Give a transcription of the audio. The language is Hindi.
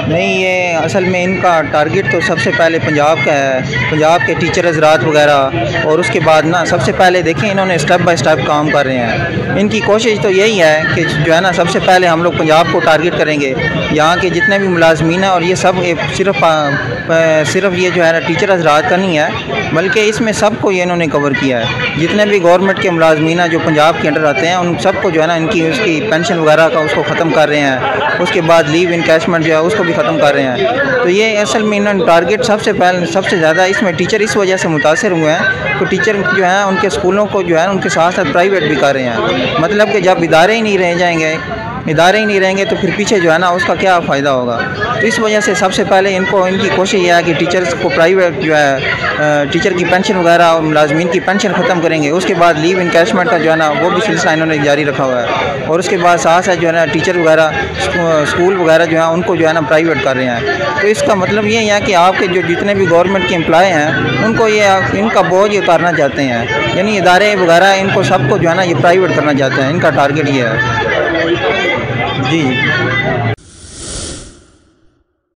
नहीं, ये असल में इनका टारगेट तो सबसे पहले पंजाब का है, पंजाब के टीचर हज़रात वगैरह, और उसके बाद ना सबसे पहले देखें इन्होंने स्टेप बाय स्टेप काम कर रहे हैं। इनकी कोशिश तो यही है कि जो है ना सबसे पहले हम लोग पंजाब को टारगेट करेंगे, यहाँ के जितने भी मुलाजमीन हैं, और ये सब सिर्फ ये जो है ना टीचर हज़रात का नहीं है, बल्कि इसमें सबको ये इन्होंने कवर किया है। जितने भी गवर्नमेंट के मुलाजमीन हैं जो पंजाब के अंडर आते हैं, उन सबको जो है ना इनकी उसकी पेंशन वगैरह का उसको ख़त्म कर रहे हैं। उसके बाद लीव इनकैशमेंट जो है उसको भी ख़त्म कर रहे हैं। तो ये असल में इन्होंने टारगेट सबसे ज़्यादा इसमें टीचर इस वजह से मुतासर हुए हैं, तो टीचर जो है उनके स्कूलों को जो है उनके साथ साथ प्राइवेट भी कर रहे हैं। मतलब कि जब इदारे ही नहीं रहेंगे तो फिर पीछे जो है ना उसका क्या फ़ायदा होगा। तो इस वजह से सबसे पहले इनकी कोशिश यह है कि टीचर्स को प्राइवेट जो है टीचर की पेंशन वगैरह और मुलाजमीन की पेंशन ख़त्म करेंगे। उसके बाद लीव इनकैशमेंट का जो है ना वो भी सिलसिला इन्होंने जारी रखा हुआ है, और उसके बाद साथ साथ जो है ना टीचर वगैरह स्कूल वगैरह जो है उनको जो है ना प्राइवेट कर रहे हैं। तो इसका मतलब ये है कि आपके जो जितने भी गवर्नमेंट के एम्प्लॉय हैं उनको ये इनका बोझ उतारना चाहते हैं, यानी इदारे वगैरह इनको सबको जो है ना ये प्राइवेट करना चाहते हैं। इनका टारगेट ये है। जी।